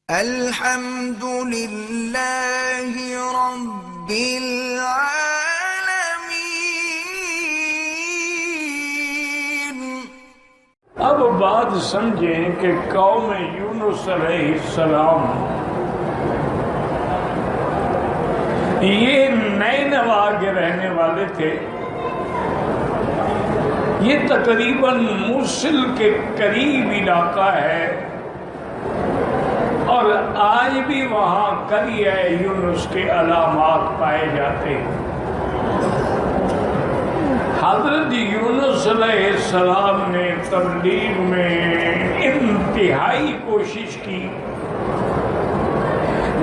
الحمد للہ رب العالمین۔ اب بات سمجھیں کہ قوم یونس علیہ السلام یہ نینوا کے رہنے والے تھے۔ یہ تقریباً موصل کے قریب علاقہ ہے اور آج بھی وہاں قریہ یونس کے علامات پائے جاتے ہیں۔ حضرت یونس علیہ السلام نے تبلیغ میں انتہائی کوشش کی،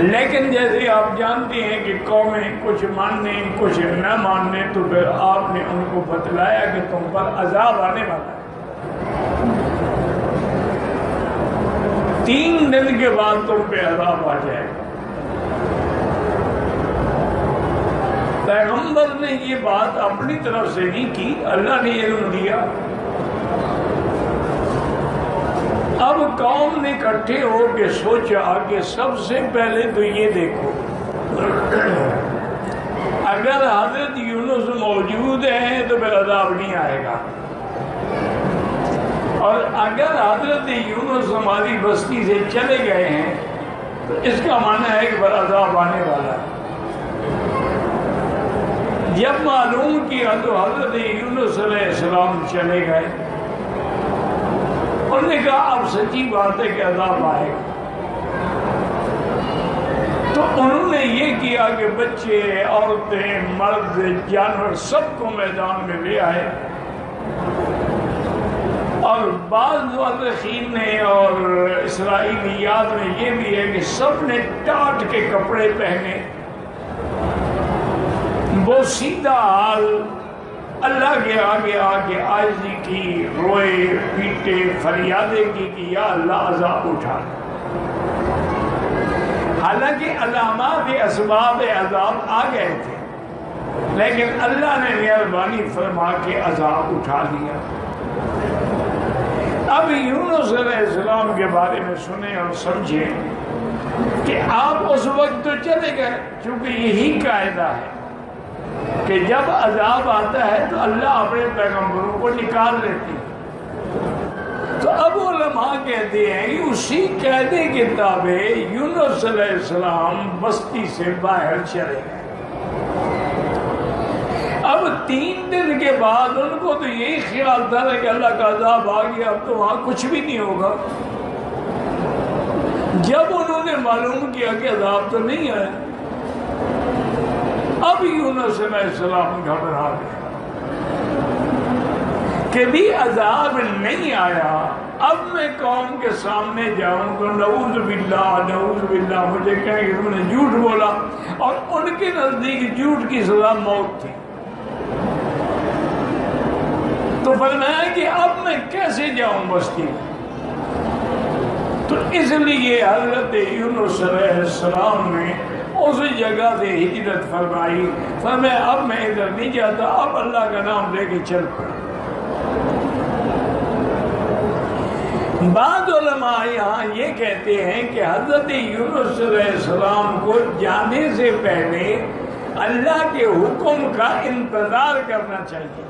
لیکن جیسے آپ جانتے ہیں کہ قومیں کچھ ماننے کچھ نہ ماننے، تو پھر آپ نے ان کو بتلایا کہ تم پر عذاب آنے والا ہے۔ 3 دن کے بعد تم پہ عذاب آ جائے گا۔ پیغمبر نے یہ بات اپنی طرف سے نہیں کی، اللہ نے علم دیا۔ اب قوم نے اکٹھے ہو کے سوچا کہ سب سے پہلے تو یہ دیکھو، اگر حضرت یونس موجود ہیں تو پھر عذاب نہیں آئے گا، اور اگر حضرت یونس ہماری بستی سے چلے گئے ہیں تو اس کا معنی ہے کہ پھر عذاب آنے والا ہے۔ جب معلوم کیا تو حضرت یونس علیہ السلام چلے گئے۔ انہوں نے کہا اب سچی بات ہے کہ عذاب آئے گا۔ تو انہوں نے یہ کیا کہ بچے، عورتیں، مرد، جانور سب کو میدان میں لے آئے، اور بعض مورخین نے اور اسرائیلیات میں یہ بھی ہے کہ سب نے ٹاٹ کے کپڑے پہنے، وہ سیدھا حال اللہ کے آگے آگے عاجزی کی، روئے پیٹے فریادیں کی کہ یا اللہ عذاب اٹھا۔ حالانکہ علامات اسباب عذاب آ گئے تھے، لیکن اللہ نے مہربانی فرما کے عذاب اٹھا لیا۔ اب یونس علیہ السلام کے بارے میں سنیں اور سمجھیں کہ آپ اس وقت تو چلے گئے، چونکہ یہی قاعدہ ہے کہ جب عذاب آتا ہے تو اللہ اپنے پیغمبروں کو نکال لیتی ہے۔ تو اب علماء کہتے ہیں کہ اسی قاعدے کے تابع یونس علیہ السلام بستی سے باہر چلے گئے۔ اب 3 دن کے بعد ان کو تو یہی خیال تھا کہ اللہ کا عذاب آ گیا، اب تو وہاں کچھ بھی نہیں ہوگا۔ جب انہوں نے معلوم کیا کہ عذاب تو نہیں آیا، اب یونس علیہ السلام گھبرا گئے کہ بھی عذاب نہیں آیا، اب میں قوم کے سامنے جاؤں تو نعوذ باللہ مجھے کہیں کہ تم نے جھوٹ بولا، اور ان کے نزدیک جھوٹ کی سزا موت تھی۔ تو فرمایا کہ اب میں کیسے جاؤں بستی؟ تو اس لیے حضرت یونس علیہ السلام نے اس جگہ سے ہجرت فرمائی، فرمایا اب میں ادھر نہیں جاتا، اب اللہ کا نام لے کے چل پڑا۔ بعض علماء یہاں یہ کہتے ہیں کہ حضرت یونس علیہ السلام کو جانے سے پہلے اللہ کے حکم کا انتظار کرنا چاہیے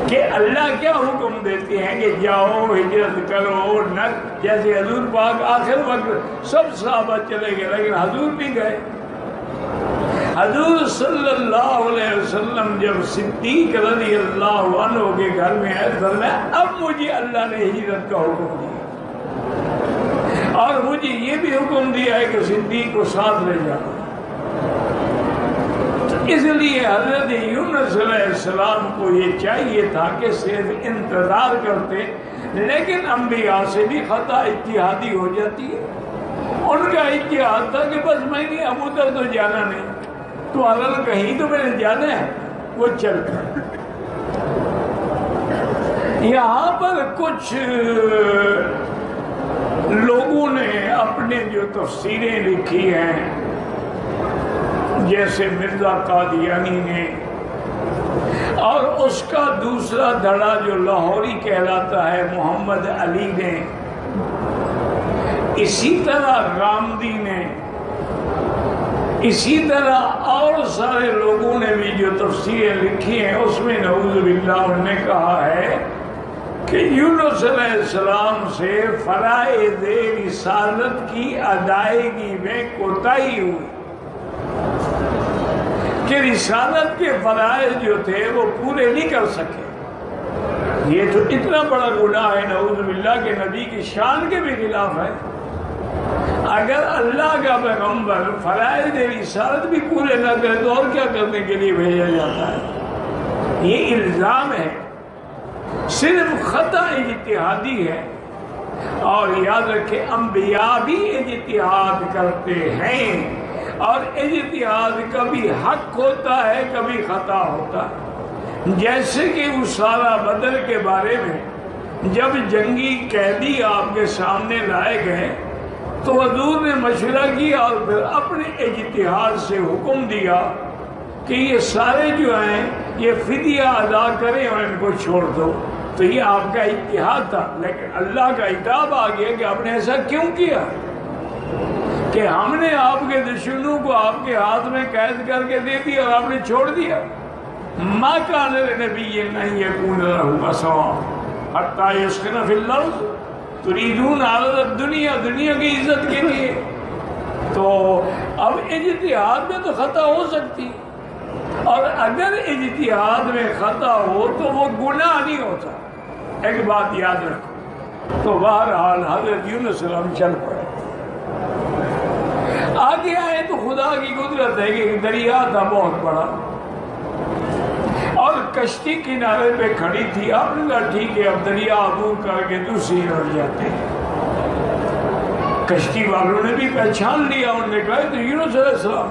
کہ اللہ کیا حکم دیتے ہیں کہ جاؤ ہجرت کرو نہ، جیسے حضور پاک آخر وقت سب صحابہ چلے گئے لیکن حضور بھی گئے۔ حضور صلی اللہ علیہ وسلم جب صدیق رضی اللہ عنہ کے گھر میں آئے، فرمایا اب مجھے اللہ نے ہجرت کا حکم دیا، اور مجھے یہ بھی حکم دیا ہے کہ صدیق کو ساتھ لے جاؤ۔ اس لیے حضرت یونس علیہ السلام کو یہ چاہیے تھا کہ صرف انتظار کرتے، لیکن انبیاء سے بھی خطا اجتہادی ہو جاتی ہے۔ ان کا اجتہاد تھا کہ بس میں نے اب ادھر تو جانا نہیں، تو حلال کہیں تو میں نے جانا ہے، وہ چل کر۔ یہاں پر کچھ لوگوں نے اپنے جو تفسیریں لکھی ہیں، جیسے مرزا قادیانی نے، اور اس کا دوسرا دھڑا جو لاہوری کہلاتا ہے محمد علی نے، اسی طرح غامدی نے، اسی طرح اور سارے لوگوں نے بھی جو تفسیریں لکھی ہیں اس میں نعوذ باللہ انہوں نے کہا ہے کہ یونس علیہ السلام سے فرائض رسالت کی ادائیگی میں کوتاہی ہوئی، کہ رسالت کے فرائض جو تھے وہ پورے نہیں کر سکے۔ یہ تو اتنا بڑا گناہ ہے نعوذ باللہ کہ نبی کی شان کے بھی خلاف ہے۔ اگر اللہ کا پیغمبر فرائض رسالت بھی پورے نہ کرے تو اور کیا کرنے کے لیے بھیجا جاتا ہے؟ یہ الزام ہے، صرف خطا اجتہادی ہے۔ اور یاد رکھیں انبیاء بھی اجتہاد کرتے ہیں، اور اجتہاد کبھی حق ہوتا ہے کبھی خطا ہوتا ہے۔ جیسے کہ اسارہ بدر کے بارے میں جب جنگی قیدی آپ کے سامنے لائے گئے تو حضور نے مشورہ کیا اور پھر اپنے اجتہاد سے حکم دیا کہ یہ سارے جو ہیں یہ فدیہ ادا کریں اور ان کو چھوڑ دو۔ تو یہ آپ کا اجتہاد تھا، لیکن اللہ کا عتاب آ گیا کہ آپ نے ایسا کیوں کیا کہ ہم نے آپ کے دشمنوں کو آپ کے ہاتھ میں قید کر کے دے دیا اور آپ نے چھوڑ دیا۔ ما کان لنبی ان یکون لہ اسری حتی یسخن فی الارض تریدون عرض الدنیا، دنیا کی عزت کے لیے۔ تو اب اجتہاد میں تو خطا ہو سکتی، اور اگر اجتہاد میں خطا ہو تو وہ گناہ نہیں ہوتا۔ ایک بات یاد رکھو۔ تو بہرحال حضرت یونس علیہ السلام چل پڑے، آگے آئے تو خدا کی قدرت ہے کہ دریا تھا بہت بڑا اور کشتی کنارے پہ کھڑی تھی۔ آپ نے کہا ٹھیک ہے اب دریا عبور کر کے دوسری طرف جاتے ہیں۔ کشتی والوں نے بھی پہچان لیا، انہوں نے کہا تو یونس علیہ السلام۔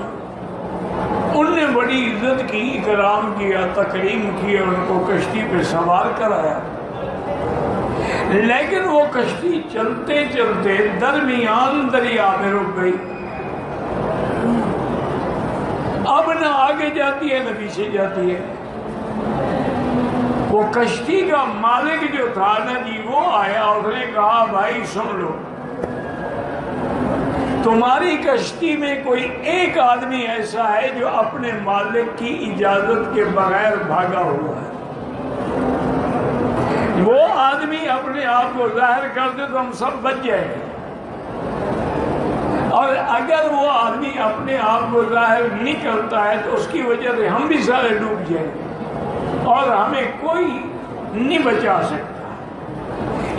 انہوں نے بڑی عزت کی، اکرام کیا، تکریم کیا، ان کو کشتی پہ سوار کرایا۔ لیکن وہ کشتی چلتے چلتے درمیان دریا میں رک گئی، اب نہ آگے جاتی ہے نہ پیچھے جاتی ہے۔ وہ کشتی کا مالک جو تھا نا جی وہ آیا، اس نے کہا بھائی سن لو، تمہاری کشتی میں کوئی ایک آدمی ایسا ہے جو اپنے مالک کی اجازت کے بغیر بھاگا ہوا ہے۔ وہ آدمی اپنے آپ کو ظاہر کر دے تو ہم سب بچ جائیں گے، اور اگر وہ آدمی اپنے آپ کو ظاہر نہیں کرتا ہے تو اس کی وجہ سے ہم بھی سارے ڈوب جائیں گے اور ہمیں کوئی نہیں بچا سکتا۔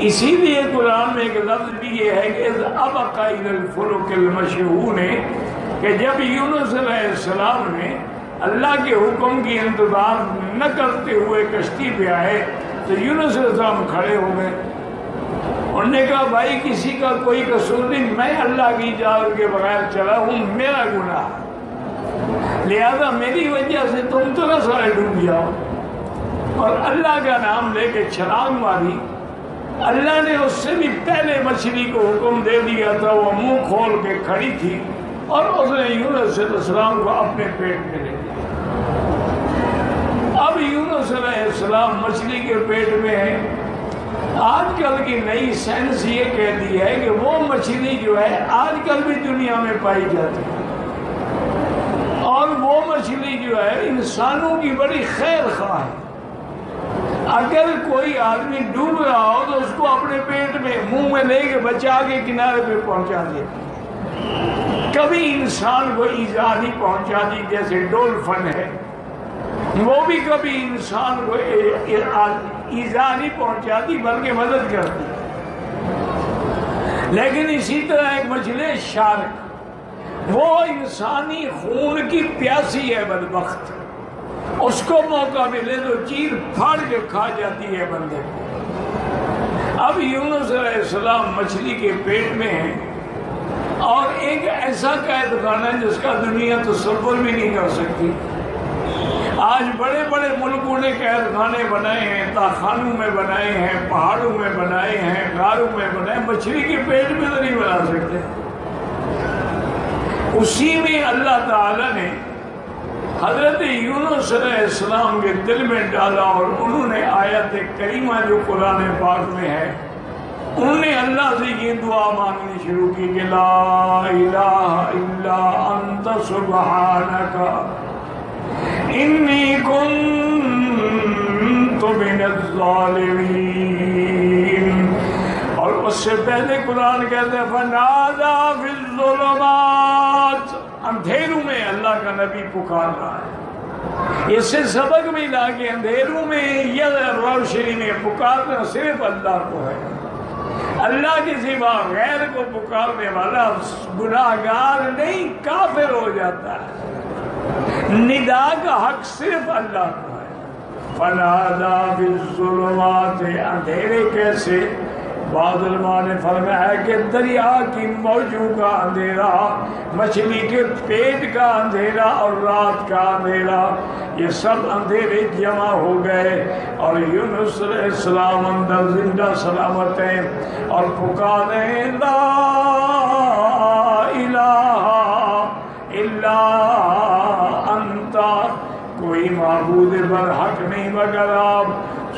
اسی لیے قرآن میں ایک لفظ بھی یہ ہے کہ ابق الی الفلک المشحون، کہ جب یونس علیہ السلام نے اللہ کے حکم کی انتظار نہ کرتے ہوئے کشتی پہ آئے تو یونس علیہ السلام کھڑے ہو گئے۔ انہوں نے کہا بھائی کسی کا کوئی قصور نہیں، میں اللہ کی اجازت کے بغیر چلا ہوں، میرا گناہ، لہذا میری وجہ سے تم تو نہ سارے ڈوب جاؤ۔ اور اللہ کا نام لے کے چھلانگ ماری۔ اللہ نے اس سے بھی پہلے مچھلی کو حکم دے دیا تھا، وہ منہ کھول کے کھڑی تھی اور اس نے یونس علیہ السلام کو اپنے پیٹ میں لے لیا۔ اب یونس علیہ السلام مچھلی کے پیٹ میں ہے۔ آج کل کی نئی سائنس یہ کہتی ہے کہ وہ مچھلی جو ہے آج کل بھی دنیا میں پائی جاتی ہے، اور وہ مچھلی جو ہے انسانوں کی بڑی خیر خواہ ہے۔ اگر کوئی آدمی ڈوب رہا ہو تو اس کو اپنے پیٹ میں منہ میں لے کے بچا کے کنارے پہ پہنچا دیتی، کبھی انسان کو ایذا نہیں پہنچاتی۔ جیسے ڈولفن ہے وہ بھی کبھی انسان کو ایذا نہیں پہنچاتی بلکہ مدد کرتی۔ لیکن اسی طرح ایک مچھلی شارک، وہ انسانی خون کی پیاسی ہے بدبخت، اس کو موقع ملے تو چیر پھاڑ کے کھا جاتی ہے بندے کو۔ اب یونس علیہ السلام مچھلی کے پیٹ میں ہیں، اور ایک ایسا قید خانہ جس کا دنیا تصور بھی نہیں کر سکتی۔ آج بڑے بڑے ملکوں نے قید خانے بنائے ہیں، تاخانوں میں بنائے ہیں، پہاڑوں میں بنائے ہیں، غاروں میں بنائے، مچھلی کے پیٹ میں تو نہیں بنا سکتے۔ اسی میں اللہ تعالیٰ نے حضرت یونس علیہ السلام کے دل میں ڈالا، اور انہوں نے آیت کریمہ جو قرآن پاک میں ہے انہوں نے اللہ سے یہ دعا مانگنی شروع کی کہ لا الہ الا انت سبحانک انی کنت من الظالمین. اور اس سے پہلے قرآن کہتے ہیں فنادا فی الظلمات، اندھیروں میں اللہ کا نبی پکار رہا ہے. اس سے سبق ملا کہ اندھیروں میں یا روشنی میں پکارنا صرف اللہ کو ہے. اللہ کے سوا غیر کو پکارنے والا گناہگار نہیں، کافر ہو جاتا ہے. ندا کا حق صرف اللہ کو ہے. فنادا فی الظلمات، اندھیرے کیسے؟ بعض علماء نے فرمایا کہ دریا کی موجوں کا اندھیرا، مچھلی کے پیٹ کا اندھیرا اور رات کا اندھیرا، یہ سب اندھیرے جمع ہو گئے اور یونس علیہ السلام اندر زندہ سلامت ہیں اور پکارے لا الہ الا انت، کوئی معبود برحق نہیں مگر آپ،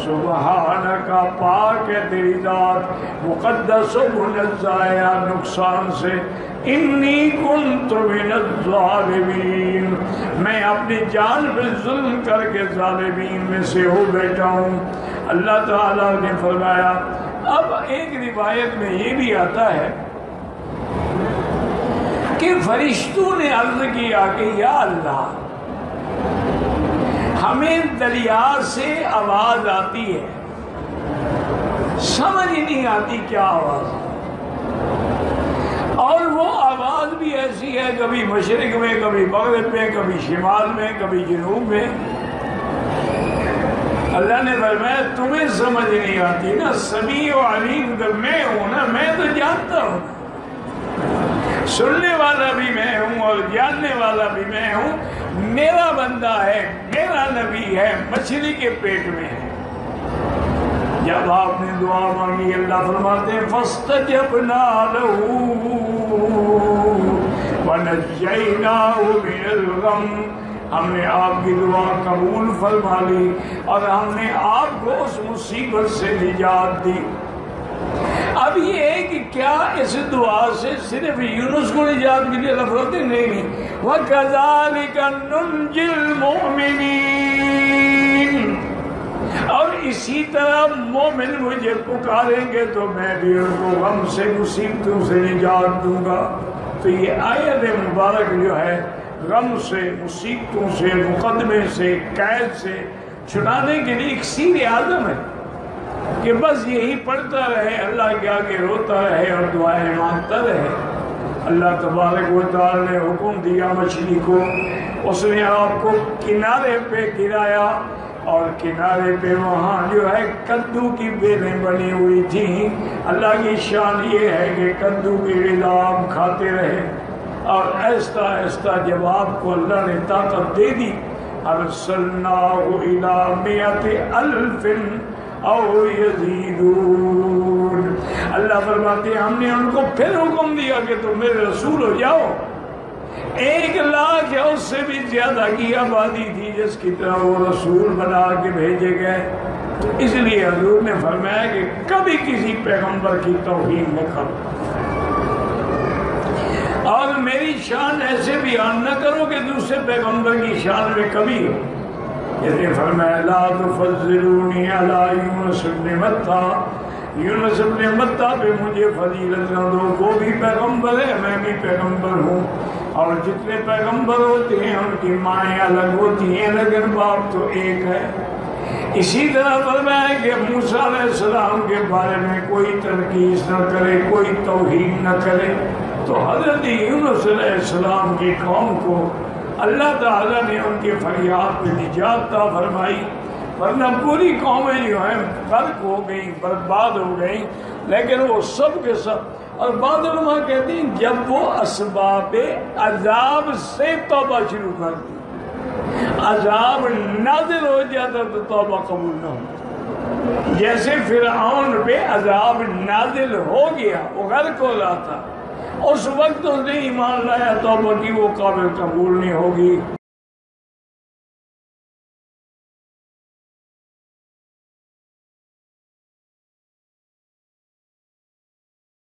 سبحانک پاک ہے تیری ذات، مقدس و منزہ ہے نقصان سے، انی کنت من الظالمین، میں اپنی جان پہ ظلم کر کے ظالمین میں سے ہو بیٹھا ہوں. اللہ تعالیٰ نے فرمایا. اب ایک روایت میں یہ بھی آتا ہے کہ فرشتوں نے عرض کیا کہ یا اللہ، ہمیں دریا سے آواز آتی ہے، سمجھ نہیں آتی کیا آواز ہے، اور وہ آواز بھی ایسی ہے کبھی مشرق میں، کبھی مغرب میں، کبھی شمال میں، کبھی جنوب میں. اللہ نے فرمایا تمہیں سمجھ نہیں آتی نا، سمیع و علیم میں ہوں نا، میں تو جانتا ہوں، سننے والا بھی میں ہوں اور جاننے والا بھی میں ہوں. میرا بندہ ہے، میرا نبی ہے، مچھلی کے پیٹ میں ہے. جب آپ نے دعا مانگی اللہ فرماتے ہیں فاستجبنا له ونجیناہ من الغم، ہم نے آپ کی دعا قبول فرما لی اور ہم نے آپ کو اس مصیبت سے نجات دی. اب یہ ہے کہ کیا اس دعا سے صرف یونس کو نجات ملی؟ اللہ فرماتے نہیں، وَكَذَلِكَ نُنْجِي الْمُؤْمِنِينَ، اور اسی طرح مومن مجھے پکاریں گے تو میں بھی ان کو غم سے مصیبتوں سے نجات دوں گا. تو یہ آیت مبارک جو ہے غم سے، مصیبتوں سے، مقدمے سے، قید سے چھڑانے کے لیے اکسیر اعظم ہے کہ بس یہی پڑھتا رہے، اللہ کے آگے روتا رہے اور دعائیں مانگتا رہے. اللہ تبارک و تعالی نے حکم دیا مچھلی کو، اس نے آپ کو کنارے پہ گرایا اور کنارے پہ وہاں جو ہے کدو کی بیلیں بنی ہوئی تھیں. اللہ کی شان یہ ہے کہ کدو کی غذا آپ کھاتے رہے اور آہستہ آہستہ جب آپ کو اللہ نے طاقت دے دی ارسلناہ الی 100,000 او یزیدون، اللہ فرماتے ہیں ہم نے ان کو پھر حکم دیا کہ تم میرے رسول ہو جاؤ. 1,00,000 یا اس سے بھی زیادہ کی آبادی تھی جس کی طرح وہ رسول بنا کے بھیجے گئے. تو اس لیے حضور نے فرمایا کہ کبھی کسی پیغمبر کی توہین نہ کرو اور میری شان ایسے بیان نہ کرو کہ دوسرے پیغمبر کی شان میں کمی ہو. جیسے فرمایا لا تفضلونی علی یونس بن متى، یونس بن متى پہ مجھے فضیلت نہ دو، وہ بھی پیغمبر ہے، میں بھی پیغمبر ہوں، اور جتنے پیغمبر ہوتے ہیں ان کی مائیں الگ ہوتی ہیں لیکن باپ تو ایک ہے. اسی طرح فرمایا کہ موسیٰ علیہ السلام کے بارے میں کوئی تنقیص نہ کرے، کوئی توہین نہ کرے. تو حضرت یونس علیہ السلام کی قوم کو اللہ تعالیٰ نے ان کے فریاد میں نجات عطا فرمائی، ورنہ پوری قومیں جو ہیں غرق ہو گئیں، برباد ہو گئیں. لیکن وہ سب کے سب، اور بعض علماء کہتے ہیں جب وہ اسباب عذاب سے توبہ شروع کر دی، عذاب نازل ہو جاتا تو توبہ قبول نہ ہوتی. جیسے فرعون پہ عذاب نازل ہو گیا، وہ غرق ہو رہا تھا، اس وقت اس نے ایمان لایا، توبہ کی، وہ قابل قبول نہیں ہوگی.